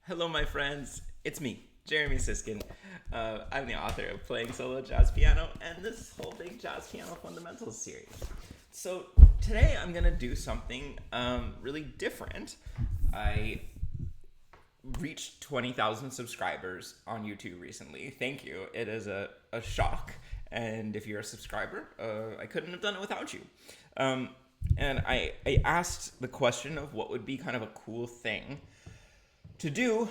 Hello, my friends. It's me, Jeremy Siskind. I'm the author of Playing Solo Jazz Piano and this whole big Jazz Piano Fundamentals series. So today I'm going to do something really different. I reached 20,000 subscribers on YouTube recently. Thank you. It is a shock. And if you're a subscriber, I couldn't have done it without you. And I asked the question of what would be kind of a cool thing to do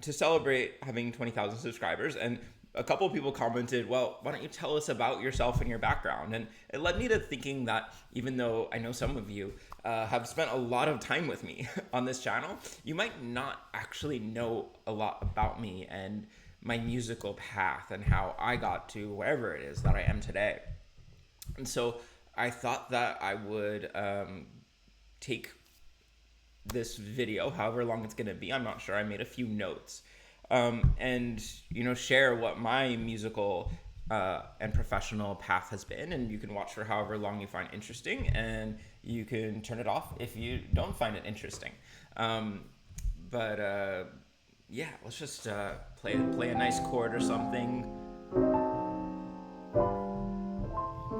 to celebrate having 20,000 subscribers. And a couple of people commented, well, why don't you tell us about yourself and your background? And it led me to thinking that even though I know some of you have spent a lot of time with me on this channel, you might not actually know a lot about me and my musical path and how I got to wherever it is that I am today. And so I thought that I would take this video, however long it's going to be, I'm not sure, I made a few notes, and share what my musical and professional path has been, and you can watch for however long you find interesting, and you can turn it off if you don't find it interesting. Yeah, let's just play a nice chord or something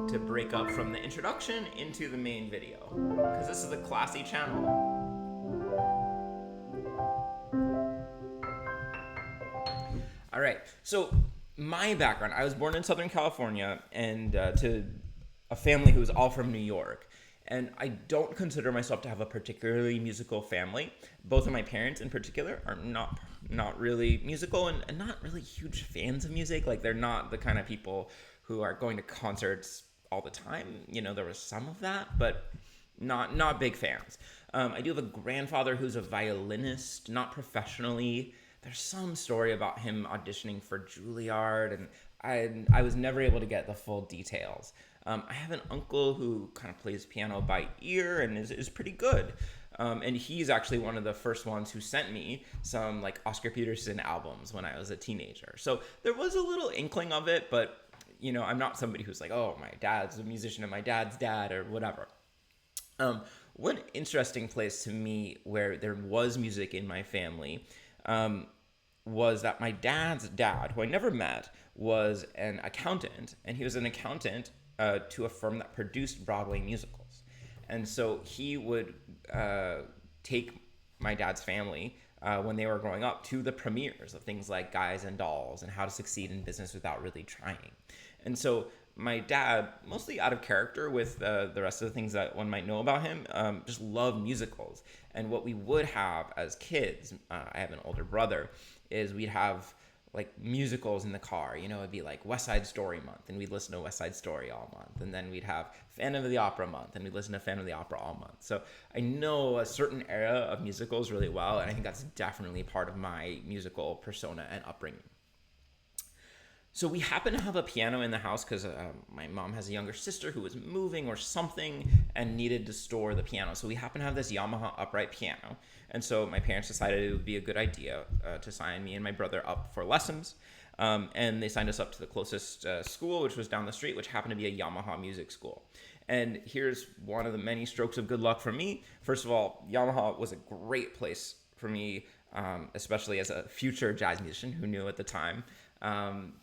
to break up from the introduction into the main video, because this is a classy channel. All right, so my background, I was born in Southern California and to a family who was all from New York. And I don't consider myself to have a particularly musical family. Both of my parents in particular are not really musical and not really huge fans of music. Like, they're not the kind of people who are going to concerts all the time. There was some of that, but not big fans. I do have a grandfather who's a violinist, not professionally. There's some story about him auditioning for Juilliard, and I was never able to get the full details. I have an uncle who kind of plays piano by ear and is pretty good. And he's actually one of the first ones who sent me some Oscar Peterson albums when I was a teenager. So there was a little inkling of it, but I'm not somebody who's like, oh, my dad's a musician and my dad's dad or whatever. One interesting place to me where there was music in my family was that my dad's dad, who I never met, was an accountant, and he was an accountant to a firm that produced Broadway musicals. And so he would take my dad's family when they were growing up to the premieres of things like Guys and Dolls and How to Succeed in Business Without Really Trying. And so my dad, mostly out of character with the rest of the things that one might know about him, just loved musicals. And what we would have as kids, I have an older brother, is we'd have musicals in the car. It'd be West Side Story month, and we'd listen to West Side Story all month. And then we'd have Phantom of the Opera month, and we'd listen to Phantom of the Opera all month. So I know a certain era of musicals really well, and I think that's definitely part of my musical persona and upbringing. So we happen to have a piano in the house because my mom has a younger sister who was moving or something and needed to store the piano. So we happen to have this Yamaha upright piano. And so my parents decided it would be a good idea to sign me and my brother up for lessons. And they signed us up to the closest school, which was down the street, which happened to be a Yamaha music school. And here's one of the many strokes of good luck for me. First of all, Yamaha was a great place for me, especially as a future jazz musician who knew at the time.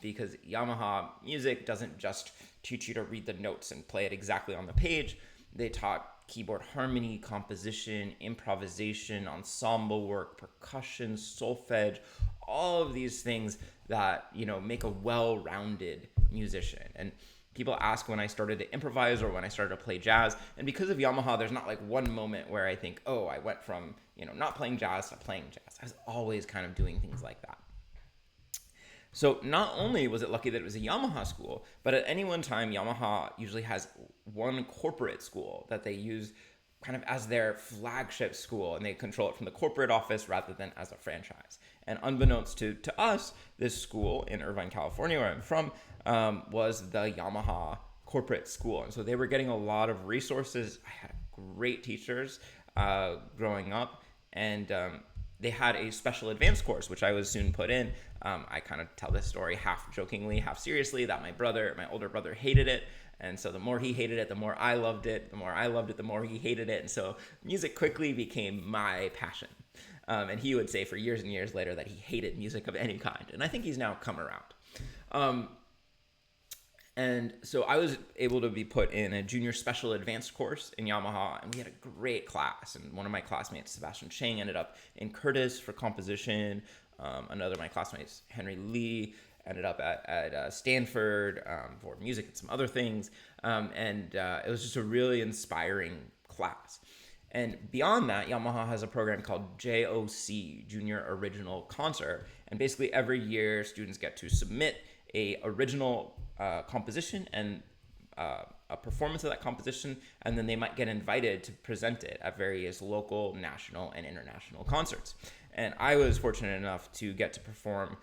Because Yamaha music doesn't just teach you to read the notes and play it exactly on the page. They taught keyboard harmony, composition, improvisation, ensemble work, percussion, solfege, all of these things that, make a well-rounded musician. And people ask when I started to improvise or when I started to play jazz. And because of Yamaha, there's not one moment where I think, oh, I went from, not playing jazz to playing jazz. I was always kind of doing things like that. So not only was it lucky that it was a Yamaha school, but at any one time, Yamaha usually has one corporate school that they use kind of as their flagship school, and they control it from the corporate office rather than as a franchise. And unbeknownst to us, this school in Irvine, California, where I'm from, was the Yamaha corporate school. And so they were getting a lot of resources. I had great teachers growing up, and they had a special advanced course, which I was soon put in. I kind of tell this story half jokingly, half seriously, that my older brother hated it. And so the more he hated it, the more I loved it. The more I loved it, the more he hated it. And so music quickly became my passion. And he would say for years and years later that he hated music of any kind. And I think he's now come around. And so I was able to be put in a junior special advanced course in Yamaha, and we had a great class. And one of my classmates, Sebastian Chang, ended up in Curtis for composition. Another of my classmates, Henry Lee, ended up at Stanford for music and some other things. It was just a really inspiring class. And beyond that, Yamaha has a program called JOC, Junior Original Concert. And basically every year, students get to submit a original composition and a performance of that composition, and then they might get invited to present it at various local, national, and international concerts. And I was fortunate enough to get to perform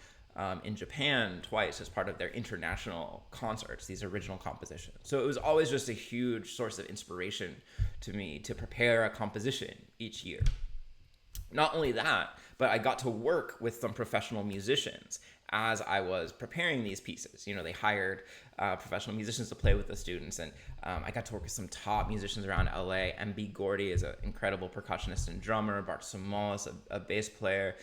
in Japan twice as part of their international concerts, these original compositions. So it was always just a huge source of inspiration to me to prepare a composition each year. Not only that, but I got to work with some professional musicians as I was preparing these pieces. They hired professional musicians to play with the students, and I got to work with some top musicians around LA. MB Gordy is an incredible percussionist and drummer, Bart Somolis, a bass player,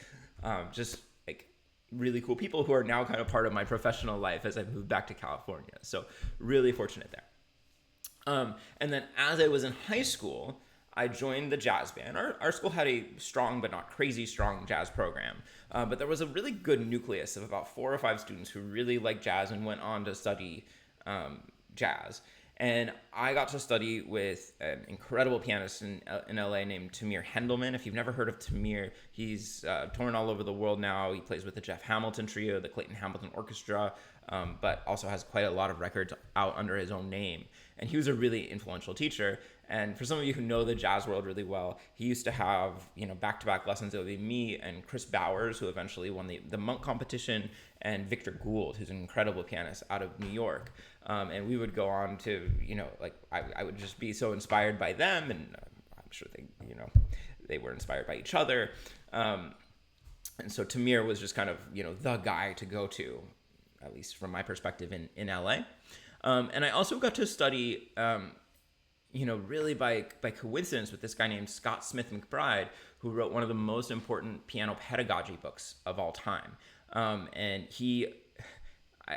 just like really cool people who are now kind of part of my professional life as I moved back to California. So really fortunate there. And then as I was in high school, I joined the jazz band. Our school had a strong but not crazy strong jazz program, but there was a really good nucleus of about 4 or 5 students who really liked jazz and went on to study jazz. And I got to study with an incredible pianist in LA named Tamir Hendelman. If you've never heard of Tamir, he's touring all over the world now. He plays with the Jeff Hamilton Trio, the Clayton Hamilton Orchestra, but also has quite a lot of records out under his own name. And he was a really influential teacher. And for some of you who know the jazz world really well, he used to have, back-to-back lessons. It would be me and Chris Bowers, who eventually won the Monk competition, and Victor Gould, who's an incredible pianist out of New York. And we would go on to, I would just be so inspired by them, and I'm sure they were inspired by each other. And so Tamir was just kind of, the guy to go to, at least from my perspective in LA. And I also got to study, really by coincidence with this guy named Scott Smith McBride, who wrote one of the most important piano pedagogy books of all time. And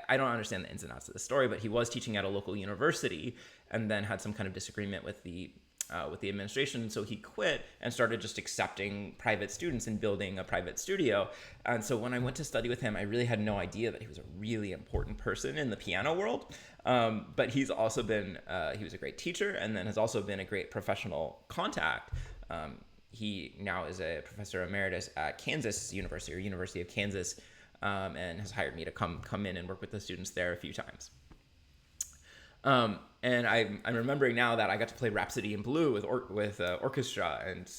I don't understand the ins and outs of the story, but he was teaching at a local university and then had some kind of disagreement with the administration. So he quit and started just accepting private students and building a private studio. And so when I went to study with him, I really had no idea that he was a really important person in the piano world. But he's also been, he was a great teacher and then has also been a great professional contact. He now is a professor emeritus at Kansas University, or University of Kansas, and has hired me to come in and work with the students there a few times. And I'm remembering now that I got to play Rhapsody in Blue with orchestra, and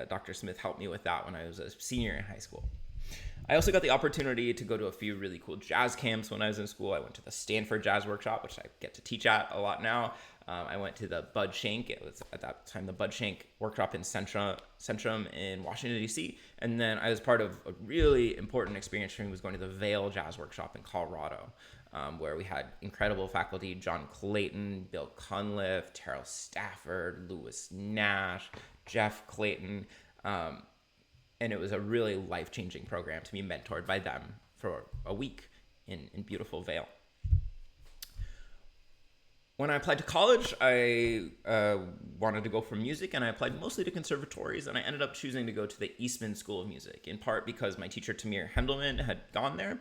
Dr. Smith helped me with that when I was a senior in high school. I also got the opportunity to go to a few really cool jazz camps when I was in school. I went to the Stanford Jazz Workshop, which I get to teach at a lot now. I went to the Bud Shank. It was at that time the Bud Shank Workshop in Centrum in Washington, D.C. And then I was part of a really important experience for me was going to the Vail Jazz Workshop in Colorado, where we had incredible faculty: John Clayton, Bill Cunliffe, Terrell Stafford, Lewis Nash, Jeff Clayton. And it was a really life-changing program to be mentored by them for a week in beautiful Vail. When I applied to college, I wanted to go for music, and I applied mostly to conservatories, and I ended up choosing to go to the Eastman School of Music, in part because my teacher, Tamir Hendelman, had gone there,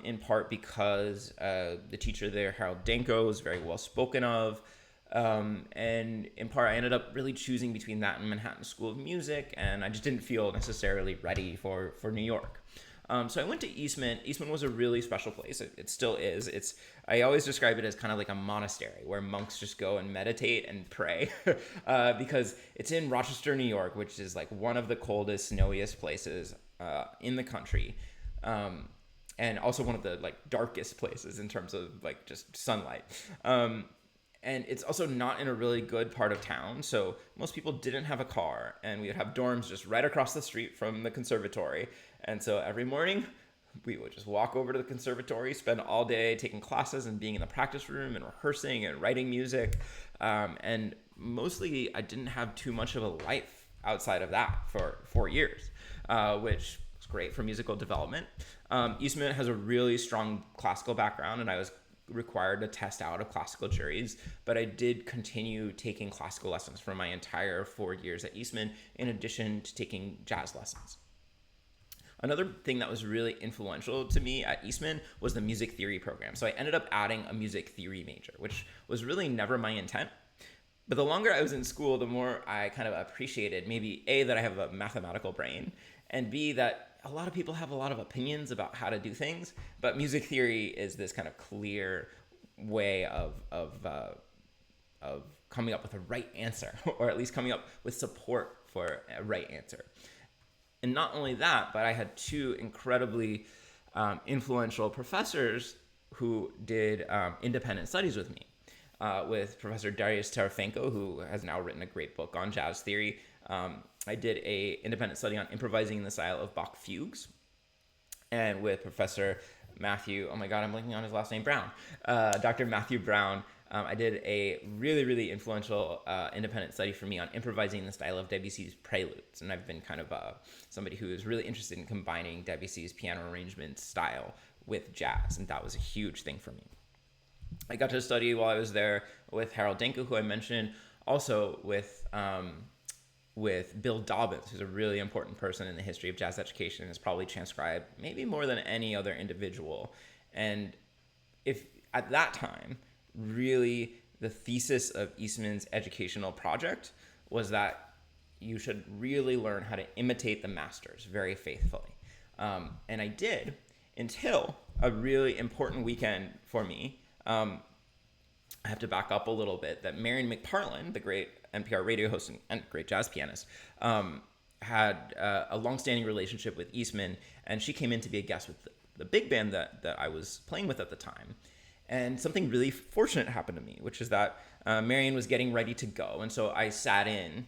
in part because the teacher there, Harold Danko, was very well spoken of, and in part I ended up really choosing between that and Manhattan School of Music, and I just didn't feel necessarily ready for New York. So I went to Eastman. Eastman was a really special place. It still is. I always describe it as kind of like a monastery where monks just go and meditate and pray because it's in Rochester, New York, which is like one of the coldest, snowiest places in the country. And also one of the like darkest places in terms of like just sunlight. And it's also not in a really good part of town. So most people didn't have a car, and we would have dorms just right across the street from the conservatory. And so every morning we would just walk over to the conservatory, spend all day taking classes and being in the practice room and rehearsing and writing music. And mostly I didn't have too much of a life outside of that for 4 years. which was great for musical development. Eastman has a really strong classical background, and I was required to test out of classical juries, but I did continue taking classical lessons for my entire 4 years at Eastman, in addition to taking jazz lessons. Another thing that was really influential to me at Eastman was the music theory program. So I ended up adding a music theory major, which was really never my intent. But the longer I was in school, the more I kind of appreciated maybe A, that I have a mathematical brain, and B, that a lot of people have a lot of opinions about how to do things, but music theory is this kind of clear way of coming up with a right answer, or at least coming up with support for a right answer. And not only that, but I had two incredibly influential professors who did independent studies with me. With Professor Darius Tarafenko, who has now written a great book on jazz theory. I did a independent study on improvising in the style of Bach fugues. And with Professor Matthew, oh my God, I'm blanking on his last name, Brown. Dr. Matthew Brown, I did a really, really influential independent study for me on improvising in the style of Debussy's preludes. And I've been kind of somebody who is really interested in combining Debussy's piano arrangement style with jazz. And that was a huge thing for me. I got to study while I was there with Harold Denko, who I mentioned, also with Bill Dobbins, who's a really important person in the history of jazz education and has probably transcribed maybe more than any other individual. And if at that time, really the thesis of Eastman's educational project was that you should really learn how to imitate the masters very faithfully. And I did, until a really important weekend for me. I have to back up a little bit, that Marion McPartlin, the great NPR radio host and great jazz pianist, had a longstanding relationship with Eastman, and she came in to be a guest with the big band that I was playing with at the time. And something really fortunate happened to me, which is that Marion was getting ready to go, and so I sat in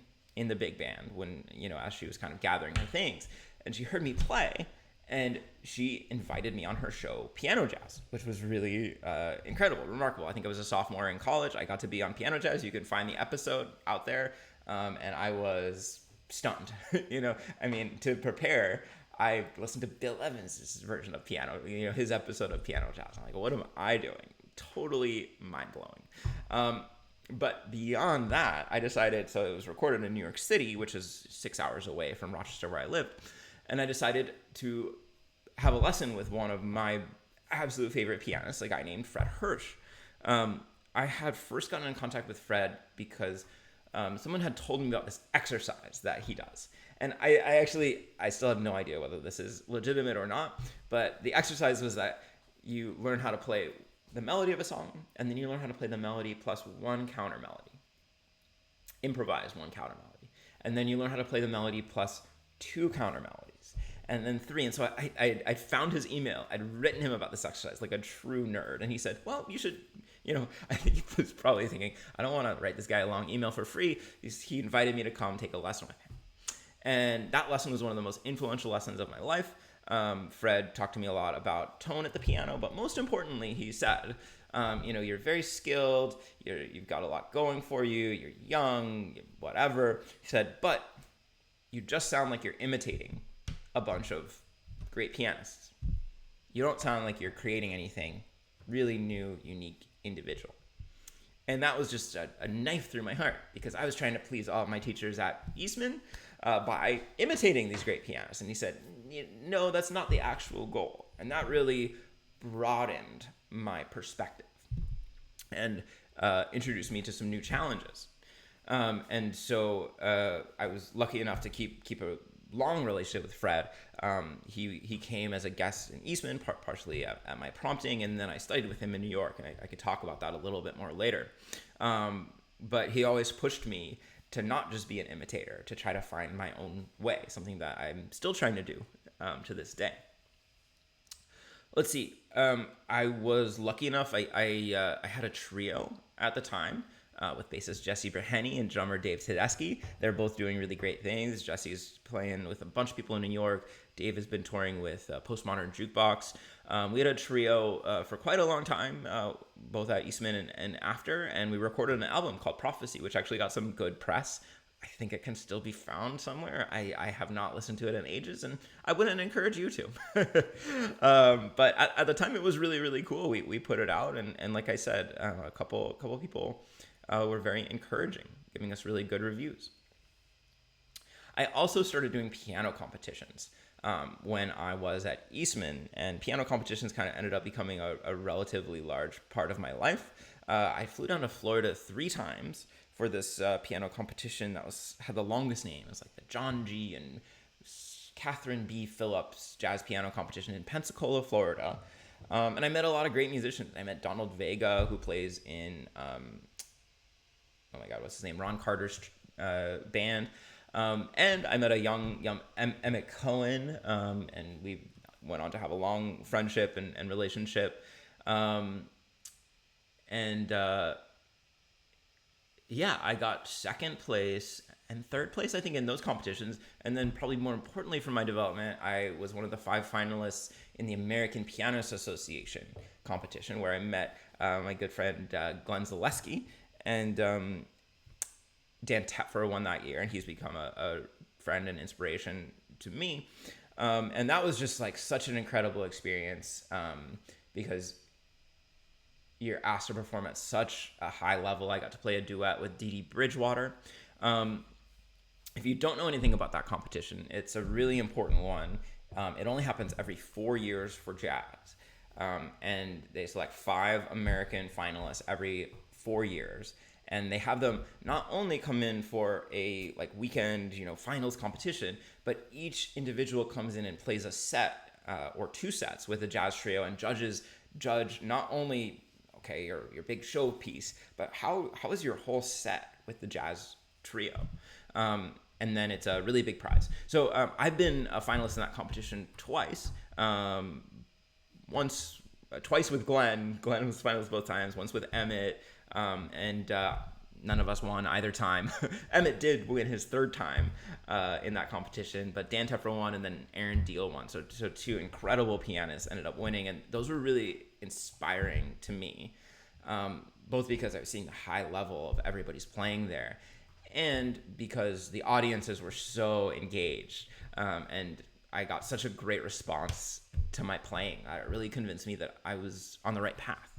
the big band when, as she was kind of gathering her things, and she heard me play. And she invited me on her show, Piano Jazz, which was really incredible, remarkable. I think I was a sophomore in college. I got to be on Piano Jazz. You can find the episode out there. And I was stunned. To prepare, I listened to Bill Evans' version of piano, his episode of Piano Jazz. I'm like, what am I doing? Totally mind-blowing. But beyond that, I decided, so it was recorded in New York City, which is 6 hours away from Rochester, where I lived. And I decided to have a lesson with one of my absolute favorite pianists, a guy named Fred Hirsch. I had first gotten in contact with Fred because someone had told me about this exercise that he does. And I still have no idea whether this is legitimate or not, but the exercise was that you learn how to play the melody of a song, and then you learn how to play the melody plus one counter melody. Improvise one counter melody. And then you learn how to play the melody plus two counter melodies, and then three. And so I found his email. I'd written him about this exercise like a true nerd, and he said, well, you should, I think he was probably thinking, I don't want to write this guy a long email for free. He invited me to come take a lesson with him. And that lesson was one of the most influential lessons of my life. Fred talked to me a lot about tone at the piano, but most importantly, he said, you're very skilled, you've got a lot going for you, you're young, whatever. He said, but you just sound like you're imitating a bunch of great pianists. You don't sound like you're creating anything really new, unique, individual. And that was just a knife through my heart, because I was trying to please all of my teachers at Eastman by imitating these great pianists. And he said, no, that's not the actual goal. And that really broadened my perspective and introduced me to some new challenges. And so I was lucky enough to keep a long relationship with Fred. He came as a guest in Eastman, partially at my prompting, and then I studied with him in New York, and I could talk about that a little bit more later. But he always pushed me to not just be an imitator, to try to find my own way, something that I'm still trying to do to this day. Let's see. I was lucky enough. I had a trio at the time with bassist Jesse Breheny and drummer Dave Tedeschi. They're both doing really great things. Jesse's playing with a bunch of people in New York. Dave has been touring with Postmodern Jukebox. We had a trio for quite a long time, both at Eastman and after, and we recorded an album called Prophecy, which actually got some good press. I think it can still be found somewhere. I have not listened to it in ages, and I wouldn't encourage you to. But at the time, it was really, really cool. We put it out, and like I said, a couple people were very encouraging, giving us really good reviews. I also started doing piano competitions when I was at Eastman, and piano competitions kind of ended up becoming a relatively large part of my life. I flew down to Florida 3 times for this piano competition that had the longest name. It was like the John G. and Catherine B. Phillips Jazz Piano Competition in Pensacola, Florida. And I met a lot of great musicians. I met Donald Vega, who plays in, oh my God, what's his name? Ron Carter's band. And I met a young Emmett Cohen, and we went on to have a long friendship and relationship. Yeah, I got second place and third place, I think, in those competitions. And then probably more importantly for my development, I was one of the 5 finalists in the American Pianist Association competition, where I met my good friend Glenn Zaleski, and Dan Tepfer won that year, and he's become a friend and inspiration to me. And that was just like such an incredible experience, because you're asked to perform at such a high level. I got to play a duet with Dee Dee Bridgewater. If you don't know anything about that competition, it's a really important one. It only happens every 4 years for jazz. And they select 5 American finalists every 4 years. And they have them not only come in for a like weekend, finals competition, but each individual comes in and plays a set or 2 sets with a jazz trio, and judges judge not only your big show piece, but how is your whole set with the jazz trio? And then it's a really big prize. So I've been a finalist in that competition twice. Twice with Glenn. Glenn was finalist both times. Once with Emmett, and none of us won either time. Emmett did win his 3rd time in that competition, but Dan Tepfer won, and then Aaron Deal won. So 2 incredible pianists ended up winning, and those were really inspiring to me, both because I was seeing the high level of everybody's playing there, and because the audiences were so engaged, and I got such a great response to my playing. It really convinced me that I was on the right path.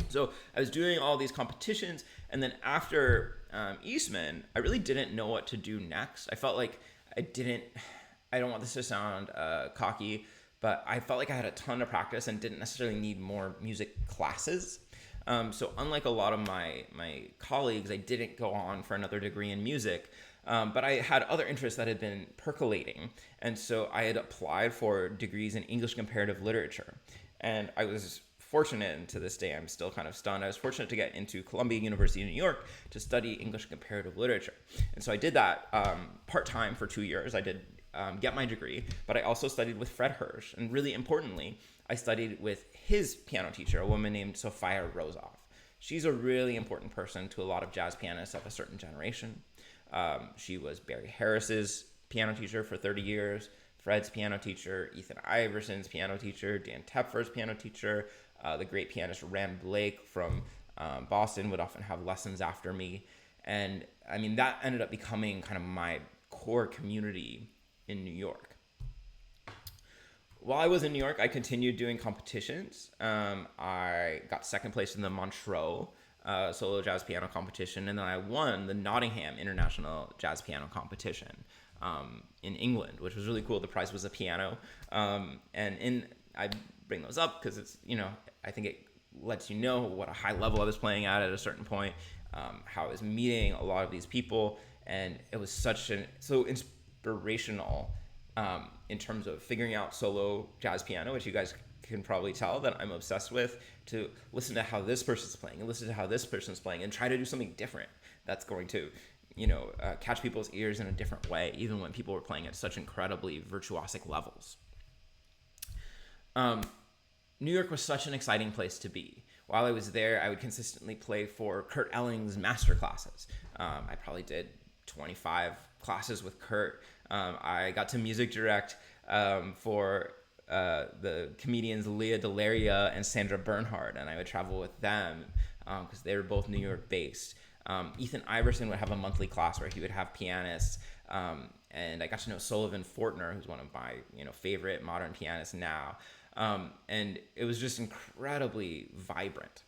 So I was doing all these competitions, and then after Eastman, I really didn't know what to do next. I felt like I don't want this to sound cocky, but I felt like I had a ton of practice and didn't necessarily need more music classes. So unlike a lot of my colleagues, I didn't go on for another degree in music, but I had other interests that had been percolating. And so I had applied for degrees in English comparative literature. And I was fortunate, and to this day I'm still kind of stunned, I was fortunate to get into Columbia University in New York to study English comparative literature. And so I did that part-time for 2 years. I did get my degree, but I also studied with Fred Hirsch. And really importantly, I studied with his piano teacher, a woman named Sophia Rosoff. She's a really important person to a lot of jazz pianists of a certain generation. She was Barry Harris's piano teacher for 30 years, Fred's piano teacher, Ethan Iverson's piano teacher, Dan Tepfer's piano teacher. The great pianist Ram Blake from Boston would often have lessons after me. And I mean, that ended up becoming kind of my core community in New York. While I was in New York, I continued doing competitions. I got second place in the Montreux solo jazz piano competition, and then I won the Nottingham International Jazz Piano Competition in England, which was really cool. The prize was a piano, I bring those up because it's, I think it lets you know what a high level I was playing at a certain point, how I was meeting a lot of these people, and it was so inspirational in terms of figuring out solo jazz piano, which you guys can probably tell that I'm obsessed with, to listen to how this person's playing and listen to how this person's playing and try to do something different that's going to, catch people's ears in a different way, even when people were playing at such incredibly virtuosic levels. New York was such an exciting place to be. While I was there, I would consistently play for Kurt Elling's master classes. I probably did 25 classes with Kurt. I got to music direct for the comedians Leah Delaria and Sandra Bernhard, and I would travel with them because they were both New York based. Ethan Iverson would have a monthly class where he would have pianists. And I got to know Sullivan Fortner, who's one of my favorite modern pianists now. And it was just incredibly vibrant.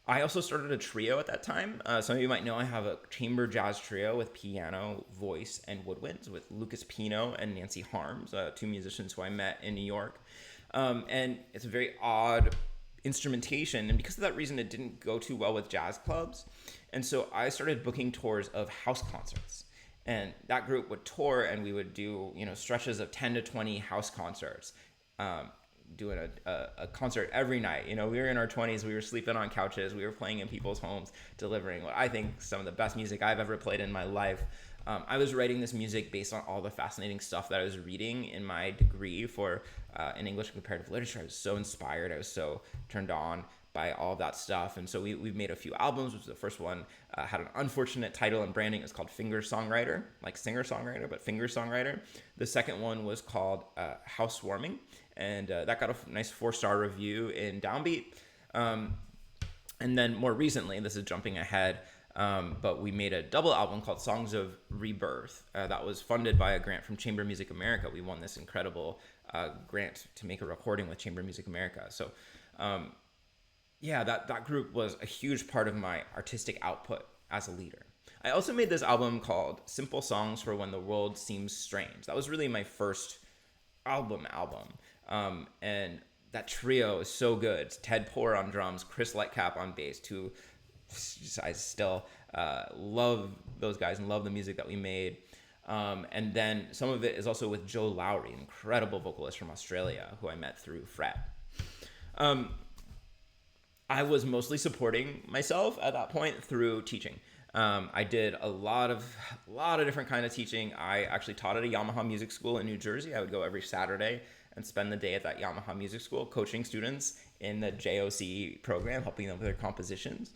I also started a trio at that time. Some of you might know I have a chamber jazz trio with piano, voice, and woodwinds with Lucas Pino and Nancy Harms, two musicians who I met in New York. And it's a very odd instrumentation, and because of that reason, it didn't go too well with jazz clubs. And so I started booking tours of house concerts. And that group would tour, and we would do stretches of 10 to 20 house concerts, doing a concert every night. We were in our 20s, we were sleeping on couches, we were playing in people's homes, delivering what I think some of the best music I've ever played in my life. I was writing this music based on all the fascinating stuff that I was reading in my degree for in English and comparative literature. I was so inspired, I was so turned on by all that stuff. And so we've made a few albums, which the first one had an unfortunate title and branding. It's called Finger Songwriter, like singer-songwriter, but finger songwriter. The second one was called Housewarming, and that got a nice 4-star review in Downbeat. And then more recently, and this is jumping ahead, but we made a double album called Songs of Rebirth that was funded by a grant from Chamber Music America. We won this incredible grant to make a recording with Chamber Music America. So that group was a huge part of my artistic output as a leader. I also made this album called Simple Songs for When the World Seems Strange. That was really my first album. And that trio is so good. It's Ted Poor on drums, Chris Lightcap on bass, I still love those guys and love the music that we made. And then some of it is also with Joe Lowry, an incredible vocalist from Australia who I met through Fret. I was mostly supporting myself at that point through teaching. I did a lot of different kind of teaching. I actually taught at a Yamaha music school in New Jersey. I would go every Saturday and spend the day at that Yamaha music school coaching students in the JOC program, helping them with their compositions.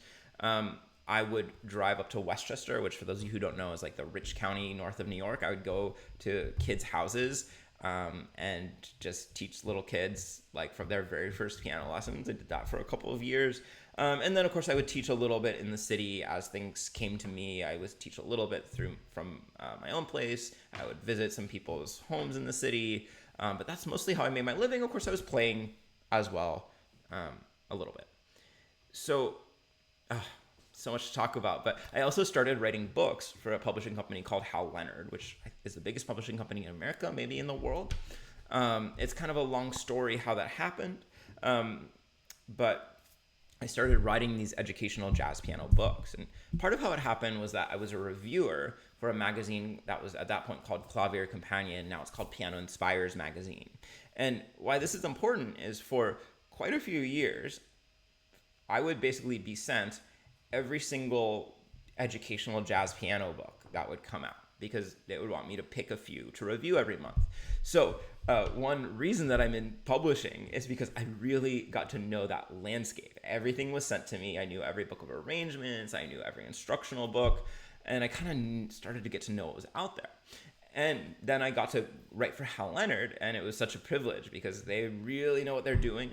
I would drive up to Westchester, which for those of you who don't know is like the rich county north of New York. I would go to kids' houses and just teach little kids like from their very first piano lessons. I did that for a couple of years. And then of course I would teach a little bit in the city as things came to me. I would teach a little bit from my own place. I would visit some people's homes in the city. But that's mostly how I made my living. Of course I was playing as well a little bit. So much to talk about, but I also started writing books for a publishing company called Hal Leonard, which is the biggest publishing company in America, maybe in the world. It's kind of a long story how that happened, but I started writing these educational jazz piano books, and part of how it happened was that I was a reviewer for a magazine that was at that point called Clavier Companion. Now it's called Piano Inspires magazine. And why this is important is for quite a few years, I would basically be sent every single educational jazz piano book that would come out because they would want me to pick a few to review every month. So one reason that I'm in publishing is because I really got to know that landscape. Everything was sent to me. I knew every book of arrangements. I knew every instructional book. And I kind of started to get to know what was out there. And then I got to write for Hal Leonard, and it was such a privilege because they really know what they're doing,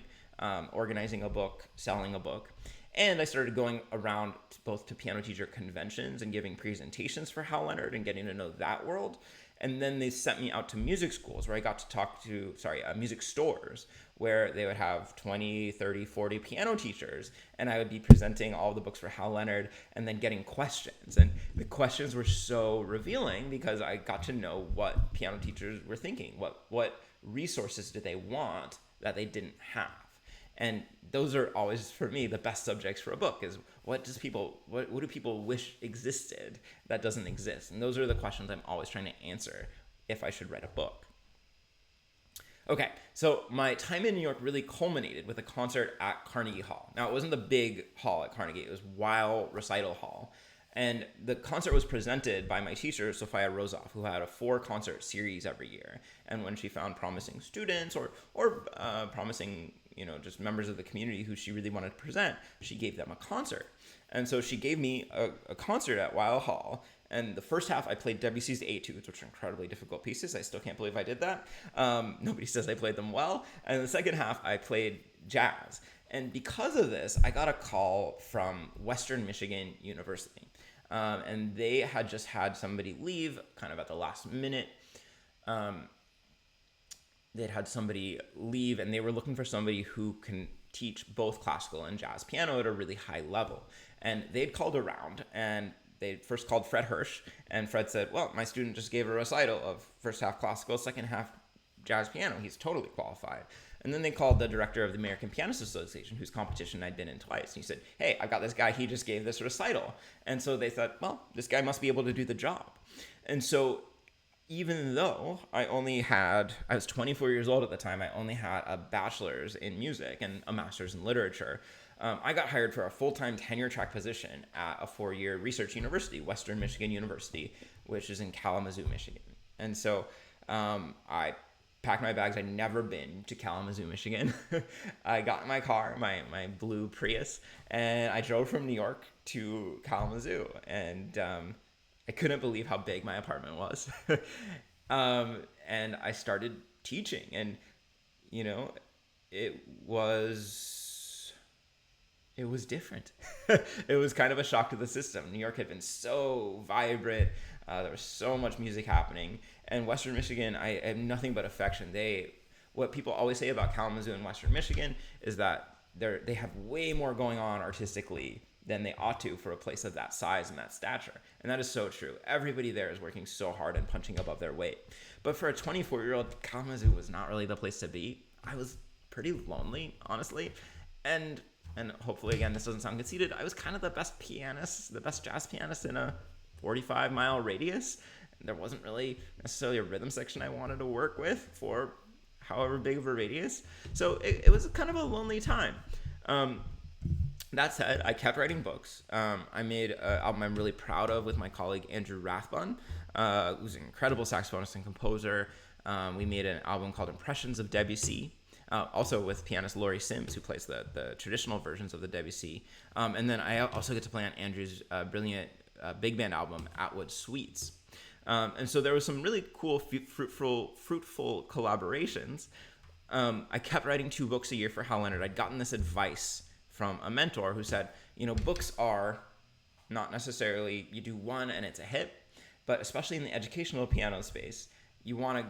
organizing a book, selling a book. And I started going around both to piano teacher conventions and giving presentations for Hal Leonard and getting to know that world. And then they sent me out to music schools where I got to talk to, music stores where they would have 20, 30, 40 piano teachers. And I would be presenting all the books for Hal Leonard and then getting questions. And the questions were so revealing because I got to know what piano teachers were thinking. What resources did they want that they didn't have? And those are always, for me, the best subjects for a book is what do people wish existed that doesn't exist? And those are the questions I'm always trying to answer if I should write a book. Okay, so my time in New York really culminated with a concert at Carnegie Hall. Now, it wasn't the big hall at Carnegie. It was Weil Recital Hall. And the concert was presented by my teacher, Sophia Rozoff, who had a 4-concert series every year. And when she found promising students or promising just members of the community who she really wanted to present, she gave them a concert. And so she gave me a concert at Weil Hall. And the first half, I played Debussy's Etudes, which are incredibly difficult pieces. I still can't believe I did that. Nobody says I played them well. And the second half, I played jazz. And because of this, I got a call from Western Michigan University. and they had just had somebody leave kind of at the last minute. They'd had somebody leave, and they were looking for somebody who can teach both classical and jazz piano at a really high level. And they'd called around, and they first called Fred Hirsch, and Fred said, well, my student just gave a recital of first half classical, second half jazz piano. He's totally qualified. And then they called the director of the American Pianist Association, whose competition I'd been in twice. And he said, hey, I've got this guy, he just gave this recital. And so they thought, well, this guy must be able to do the job. And so even though I was 24 years old at the time, I only had a bachelor's in music and a master's in literature. I got hired for a full-time tenure track position at a 4-year research university, Western Michigan University, which is in Kalamazoo, Michigan. And so I packed my bags. I'd never been to Kalamazoo, Michigan. I got in my car, my blue Prius, and I drove from New York to Kalamazoo. And I couldn't believe how big my apartment was. And I started teaching. And, it was different. It was kind of a shock to the system. New York had been so vibrant. There was so much music happening. And Western Michigan, I have nothing but affection. What people always say about Kalamazoo and Western Michigan is that they have way more going on artistically than they ought to for a place of that size and that stature. And that is so true. Everybody there is working so hard and punching above their weight. But for a 24-year-old, Kalamazoo was not really the place to be. I was pretty lonely, honestly. And hopefully, again, this doesn't sound conceited, I was kind of the best jazz pianist in a 45-mile radius. There wasn't really necessarily a rhythm section I wanted to work with for however big of a radius. So it was kind of a lonely time. That said, I kept writing books. I made an album I'm really proud of with my colleague Andrew Rathbun, who's an incredible saxophonist and composer. We made an album called Impressions of Debussy, also with pianist Laurie Sims, who plays the traditional versions of the Debussy. And then I also get to play on Andrew's brilliant big band album, Atwood Suites. And so there was some really cool, fruitful collaborations. I kept writing 2 books a year for Hal Leonard. I'd gotten this advice from a mentor who said, books are not necessarily, you do one and it's a hit, but especially in the educational piano space, you want to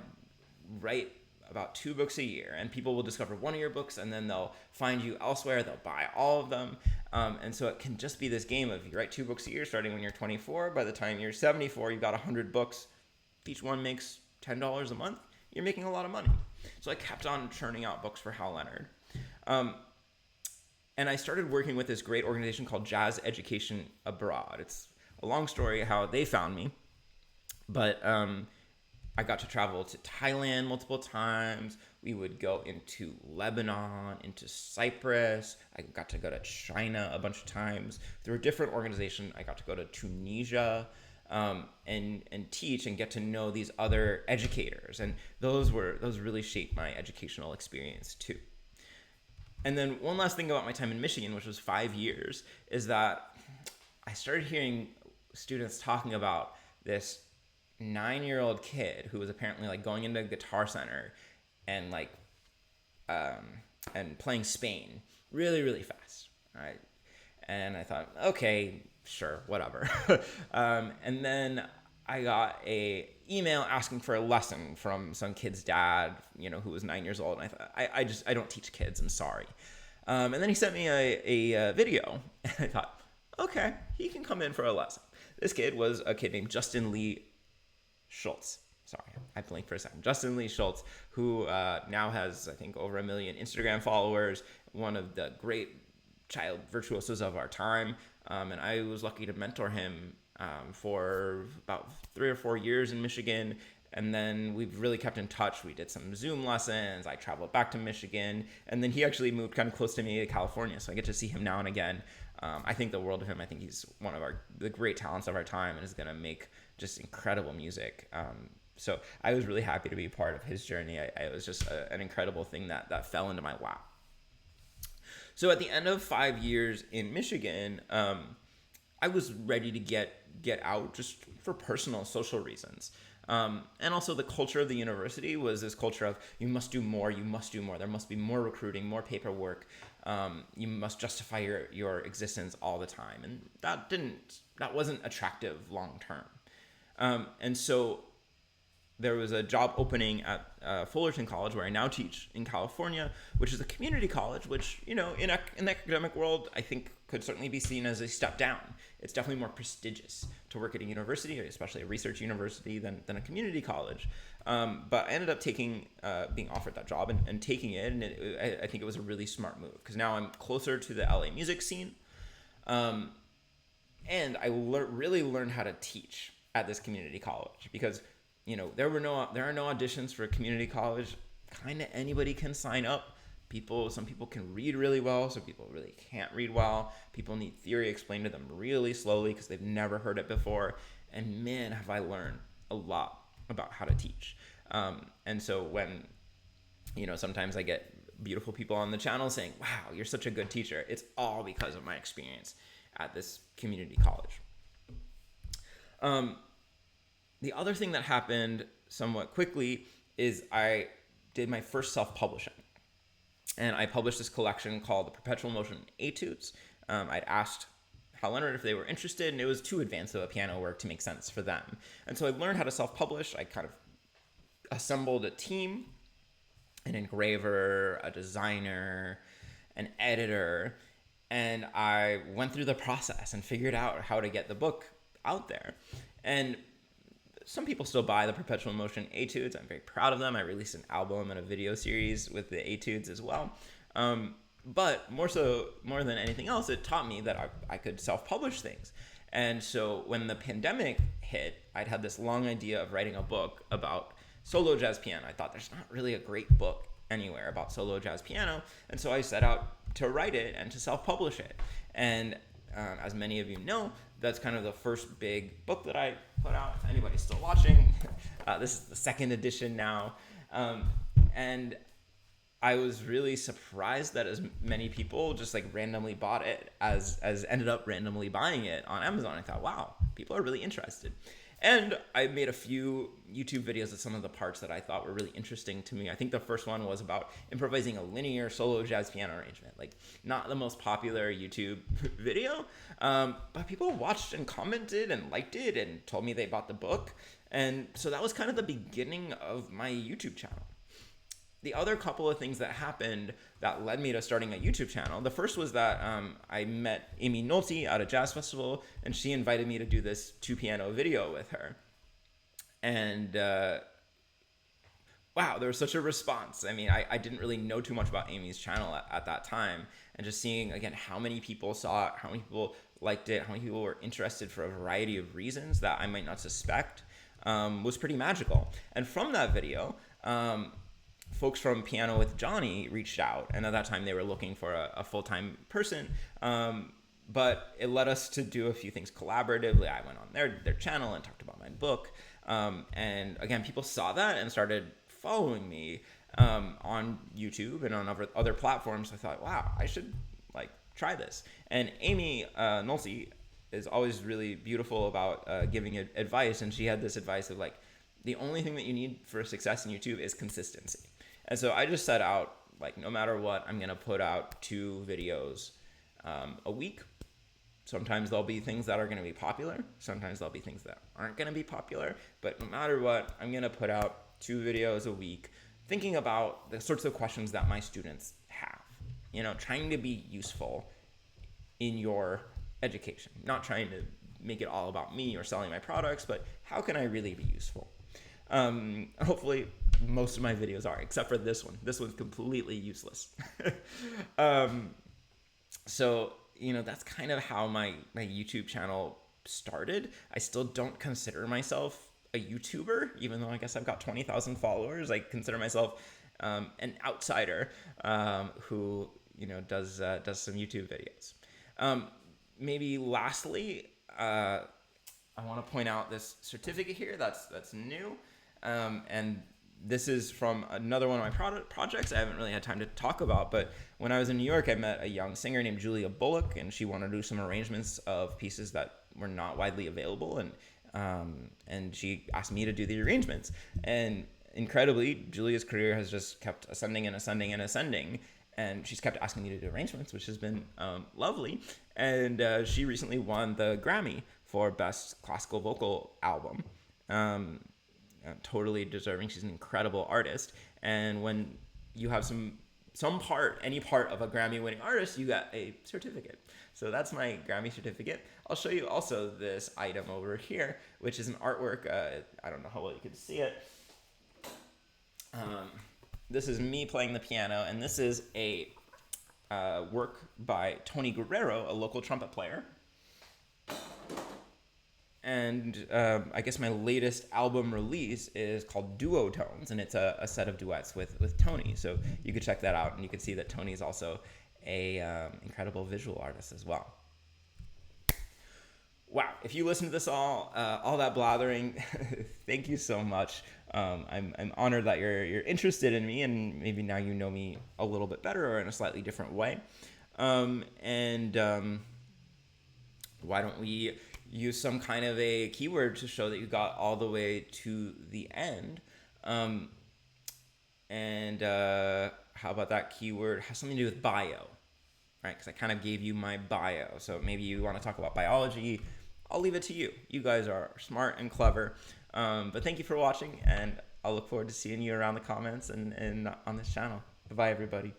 write about 2 books a year, and people will discover one of your books and then they'll find you elsewhere, they'll buy all of them. And so it can just be this game of you write 2 books a year starting when you're 24. By the time you're 74, you've got 100 books. Each one makes $10 a month. You're making a lot of money. So I kept on churning out books for Hal Leonard. And I started working with this great organization called Jazz Education Abroad. It's a long story how they found me, but I got to travel to Thailand multiple times. We would go into Lebanon, into Cyprus. I got to go to China a bunch of times. Through a different organization, I got to go to Tunisia and teach and get to know these other educators. And those really shaped my educational experience too. And then one last thing about my time in Michigan, which was 5 years, is that I started hearing students talking about this 9-year-old kid who was apparently going into Guitar Center and and playing Spain really, really fast. Right? And I thought, okay, sure, whatever. And then I got a email asking for a lesson from some kid's dad, who was 9 years old. And I thought, I don't teach kids. I'm sorry. And then he sent me a video, and I thought, okay, he can come in for a lesson. This kid was a kid named Justin Lee Schultz. Sorry, I blinked for a second. Justin Lee Schultz, who now has, I think, over 1 million Instagram followers, one of the great child virtuosos of our time. And I was lucky to mentor him for about 3 or 4 years in Michigan. And then we've really kept in touch. We did some Zoom lessons. I traveled back to Michigan. And then he actually moved kind of close to me to California. So I get to see him now and again. I think the world of him. I think he's one of the great talents of our time and is going to make just incredible music. So I was really happy to be part of his journey. It was just an incredible thing that fell into my lap. So at the end of 5 years in Michigan, I was ready to get out just for personal social reasons. And also the culture of the university was this culture of you must do more, you must do more. There must be more recruiting, more paperwork. You must justify your existence all the time. And that wasn't attractive long term. And so there was a job opening at Fullerton College, where I now teach in California, which is a community college, which, in the academic world, I think could certainly be seen as a step down. It's definitely more prestigious to work at a university, especially a research university, than a community college. But I ended up being offered that job and taking it, and I think it was a really smart move, because now I'm closer to the LA music scene, and I really learned how to teach at this community college, because there are no auditions for a community college. Kind of anybody can sign up. Some people can read really well, some people really can't read well. People need theory explained to them really slowly because they've never heard it before. And man, have I learned a lot about how to teach. And so when, sometimes I get beautiful people on the channel saying, wow, you're such a good teacher, it's all because of my experience at this community college. The other thing that happened somewhat quickly is I did my first self-publishing. And I published this collection called the Perpetual Motion Etudes. I'd asked Hal Leonard if they were interested, and it was too advanced of a piano work to make sense for them. And so I learned how to self-publish. I kind of assembled a team, an engraver, a designer, an editor, and I went through the process and figured out how to get the book out there. And some people still buy the Perpetual Motion Etudes. I'm very proud of them. I released an album and a video series with the Etudes as well. But more than anything else, it taught me that I could self-publish things. And so when the pandemic hit, I'd had this long idea of writing a book about solo jazz piano. I thought there's not really a great book anywhere about solo jazz piano. And so I set out to write it and to self-publish it. And as many of you know, that's kind of the first big book that I put out. If anybody's still watching, this is the second edition now. And I was really surprised that as many people just randomly bought it as ended up randomly buying it on Amazon. I thought, wow, people are really interested. And I made a few YouTube videos of some of the parts that I thought were really interesting to me. I think the first one was about improvising a linear solo jazz piano arrangement. Not the most popular YouTube video, but people watched and commented and liked it and told me they bought the book. And so that was kind of the beginning of my YouTube channel. The other couple of things that happened that led me to starting a YouTube channel, the first was that I met Amy Nolte at a jazz festival, and she invited me to do this 2-piano video with her. And wow, there was such a response. I mean, I didn't really know too much about Amy's channel at that time. And just seeing, again, how many people saw it, how many people liked it, how many people were interested for a variety of reasons that I might not suspect, was pretty magical. And from that video, folks from Piano with Johnny reached out, and at that time they were looking for a full-time person, but it led us to do a few things collaboratively. I went on their channel and talked about my book, and again, people saw that and started following me on YouTube and on other platforms. I thought, wow, I should try this. And Amy Nolte is always really beautiful about giving advice, and she had this advice of the only thing that you need for success in YouTube is consistency. And so I just set out, no matter what, I'm going to put out 2 videos a week. Sometimes there'll be things that are going to be popular. Sometimes there'll be things that aren't going to be popular. But no matter what, I'm going to put out 2 videos a week, thinking about the sorts of questions that my students have. Trying to be useful in your education. Not trying to make it all about me or selling my products, but how can I really be useful? Hopefully most of my videos are, except for this one. This one's completely useless. So, that's kind of how my YouTube channel started. I still don't consider myself a YouTuber, even though I guess I've got 20,000 followers. I consider myself an outsider who, does some YouTube videos. Maybe lastly, I want to point out this certificate here that's new. And this is from another one of my projects I haven't really had time to talk about, but when I was in New York, I met a young singer named Julia Bullock, and she wanted to do some arrangements of pieces that were not widely available, and and she asked me to do the arrangements. And incredibly, Julia's career has just kept ascending and ascending and ascending. And she's kept asking me to do arrangements, which has been lovely. And she recently won the Grammy for Best Classical Vocal Album. Totally deserving. She's an incredible artist. And when you have any part of a Grammy-winning artist, you got a certificate. So that's my Grammy certificate. I'll show you also this item over here, which is an artwork. I don't know how well you can see it. This is me playing the piano, and this is a work by Tony Guerrero, a local trumpet player. And I guess my latest album release is called Duo Tones, and it's a set of duets with Tony. So you could check that out, and you can see that Tony is also a incredible visual artist as well. Wow, if you listen to this all that blathering, thank you so much. I'm honored that you're interested in me, and maybe now you know me a little bit better or in a slightly different way. Why don't we use some kind of a keyword to show that you got all the way to the end? How about that keyword has something to do with bio, right? Because I kind of gave you my bio. So maybe you want to talk about biology. I'll leave it to you. You guys are smart and clever. But thank you for watching, and I'll look forward to seeing you around the comments and on this channel. Bye-bye, everybody.